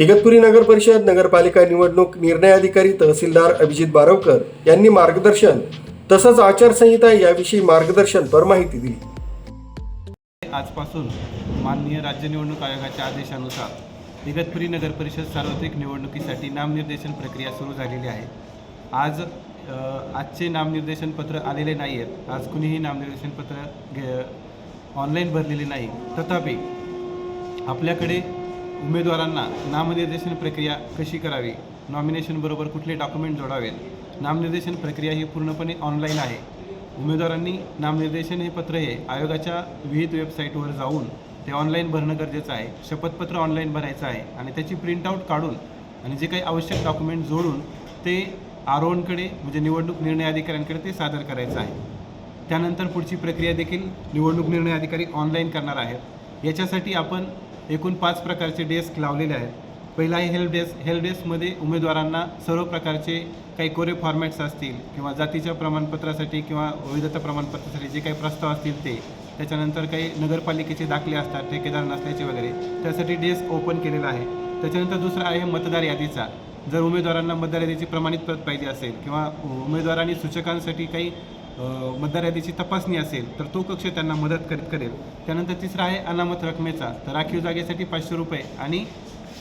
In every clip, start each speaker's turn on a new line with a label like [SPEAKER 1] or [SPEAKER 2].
[SPEAKER 1] इगतपुरी नगर परिषद नगरपालिका निवडणूक निर्णय अधिकारी तहसीलदार अभिजित बारवकर यांनी मार्गदर्शन तसंच आचारसंहिता याविषयी मार्गदर्शनपर माहिती दिली।
[SPEAKER 2] आजपासून माननीय राज्य निवडणूक आयोगाच्या आदेशानुसार इगतपुरी नगर परिषद सार्वत्रिक निवडणुकीसाठी नामनिर्देशन प्रक्रिया सुरू झालेली आहे। आजचे नामनिर्देशन पत्र आलेले नाही आहेत। आज कुणीही नामनिर्देशन पत्र ऑनलाईन भरलेले नाही। तथापि आपल्याकडे उमेदवारांना नामनिर्देशन प्रक्रिया कशी करावी, नॉमिनेशन बरोबर कुठले डॉक्युमेंट जोडावेत, नामनिर्देशन प्रक्रिया ही पूर्णपणे ऑनलाईन आहे। उमेदवारांनी नामनिर्देशन हे पत्र हे आयोगाच्या विविध वेबसाईटवर जाऊन ते ऑनलाईन भरणं गरजेचं आहे। शपथपत्र ऑनलाईन भरायचं आहे आणि त्याची प्रिंटआउट काढून आणि जे काही आवश्यक डॉक्युमेंट जोडून ते आरोहणकडे म्हणजे निवडणूक निर्णय अधिकाऱ्यांकडे ते सादर करायचं आहे। त्यानंतर पुढची प्रक्रिया देखील निवडणूक निर्णय अधिकारी ऑनलाईन करणार आहेत। याच्यासाठी आपण एकूण 5 प्रकारचे डेस्क लावलेले आहेत। पहिला आहे हेल्प डेस्क। हेल्प डेस्कमध्ये उमेदवारांना सर्व प्रकारचे काही कोरे फॉर्मॅट्स असतील किंवा जातीच्या प्रमाणपत्रासाठी किंवा वैधता प्रमाणपत्रासाठी जे काही प्रस्ताव असतील ते, त्याच्यानंतर काही नगरपालिकेचे दाखले असतात ठेकेदार नसल्याचे वगैरे, त्यासाठी डेस्क ओपन केलेला आहे। त्याच्यानंतर दुसरा आहे मतदार यादीचा। जर उमेदवारांना मतदार यादीची प्रमाणित प्रत पाहिजे असेल किंवा उमेदवारांनी सूचकांसाठी काही मतदार यादीची तपासणी असेल तर तो कक्ष त्यांना मदत करेल। त्यानंतर तिसरा आहे अनामत रकमेचा। तर राखीव जागेसाठी 500 रुपये आणि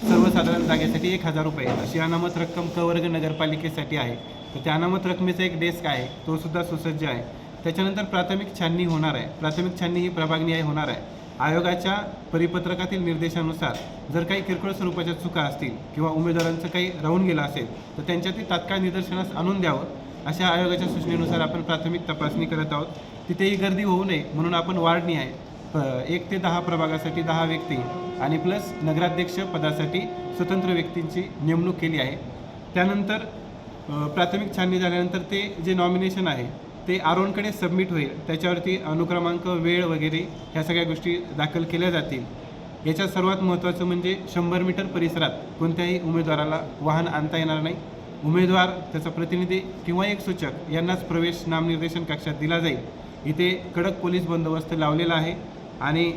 [SPEAKER 2] सर्वसाधारण जागेसाठी 1000 रुपये अशी अनामत रक्कम क वर्ग नगरपालिकेसाठी आहे। तर त्या अनामत रकमेचा एक डेस्क आहे, तो सुद्धा सुसज्ज आहे। त्याच्यानंतर प्राथमिक छाननी होणार आहे। प्राथमिक छाननी ही प्रभागनिहाय होणार आहे। आयोगाच्या परिपत्रकातील निर्देशानुसार जर काही किरकोळ स्वरूपाच्या चुका असतील किंवा उमेदवारांचं काही राहून गेलं असेल तर त्यांच्यातील तात्काळ निदर्शनास आणून द्यावं, अशा आयोगाच्या सूचनेनुसार आपण प्राथमिक तपासणी करत आहोत। तिथेही गर्दी होऊ नये म्हणून आपण वार्डनिहाय 1 ते 10 प्रभागासाठी 10 व्यक्ती आणि प्लस नगराध्यक्ष पदासाठी स्वतंत्र व्यक्तींची नेमणूक केली आहे। त्यानंतर प्राथमिक छाननी झाल्यानंतर ते जे नॉमिनेशन आहे ते आरोहणकडे सबमिट होईल। त्याच्यावरती अनुक्रमांक, वेळ वगैरे ह्या सगळ्या गोष्टी दाखल केल्या जातील। याच्यात सर्वात महत्त्वाचं म्हणजे 100 मीटर परिसरात कोणत्याही उमेदवाराला वाहन आणता येणार नाही। उमेदवार, त्याचा प्रतिनिधी किंवा एक सूचक यांनाच प्रवेश नामनिर्देशन कक्षात दिला जाईल। इथे कडक पोलीस बंदोबस्त लावलेला आहे आणि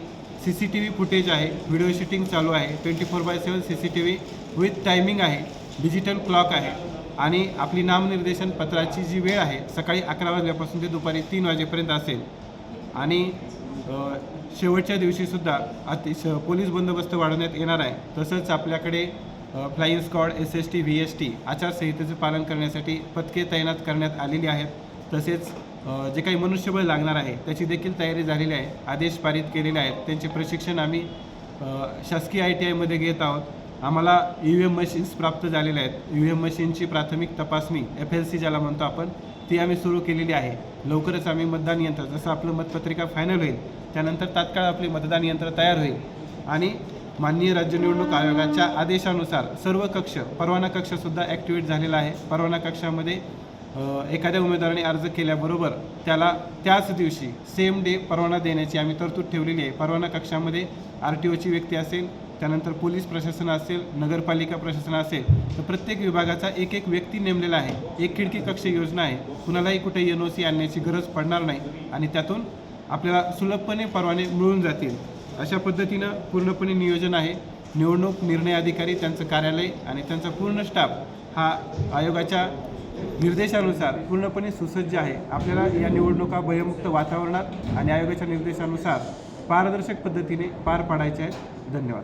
[SPEAKER 2] CCTV फुटेज आहे, व्हिडिओ शूटिंग चालू आहे, 24/7 CCTV विथ टायमिंग आहे, डिजिटल क्लॉक आहे आणि आपली नामनिर्देशन पत्राची जी वेळ आहे सकाळी 11 वाजल्यापासून ते दुपारी 3 वाजेपर्यंत असेल। आणि शेवटच्या दिवशीसुद्धा पोलीस बंदोबस्त वाढवण्यात येणार आहे। तसंच आपल्याकडे फ्लाइंग स्क्वॉड, SST, VST आचारसंहितेचे पालन करण्यासाठी पथके तैनात करण्यात आलेली आहेत। तसेच जे काही मनुष्यबळ लागणार आहे त्याची देखील तयारी झालेली आहे। आदेश पारित केलेले आहेत, त्यांचे प्रशिक्षण आम्ही शासकीय ITIमध्ये घेत आहोत। आम्हाला EVM मशीन्स प्राप्त झालेले आहेत। EVM मशीनची प्राथमिक तपासणी FLC ज्याला म्हणतो आपण, ती आम्ही सुरू केलेली आहे। लवकरच आम्ही मतदान यंत्र, जसं आपलं मतपत्रिका फायनल होईल त्यानंतर तात्काळ आपले मतदान यंत्र तयार होईल आणि माननीय राज्य निवडणूक आयोगाच्या आदेशानुसार सर्व कक्ष, परवाना कक्षसुद्धा ॲक्टिवेट झालेला आहे। परवाना कक्षामध्ये एखाद्या उमेदवाराने अर्ज केल्याबरोबर त्याला त्याच दिवशी सेम डे परवाना देण्याची आम्ही तरतूद ठेवलेली आहे। परवाना कक्षामध्ये RTOची व्यक्ती असेल, त्यानंतर पोलीस प्रशासन असेल, नगरपालिका प्रशासन असेल, तर प्रत्येक विभागाचा एक व्यक्ती नेमलेला आहे। एक खिडकी कक्ष योजना आहे, कुणालाही कुठे NOC आणण्याची गरज पडणार नाही आणि त्यातून आपल्याला सुलभपणे परवाने मिळून जातील। अशा पद्धतीनं पूर्णपणे नियोजन आहे। निवडणूक निर्णय अधिकारी, त्यांचं कार्यालय आणि त्यांचा पूर्ण स्टाफ हा आयोगाच्या निर्देशानुसार पूर्णपणे सुसज्ज आहे। आपल्याला या निवडणुका भयमुक्त वातावरणात आणि आयोगाच्या निर्देशानुसार पारदर्शक पद्धतीने पार पाडायच्या आहेत। धन्यवाद।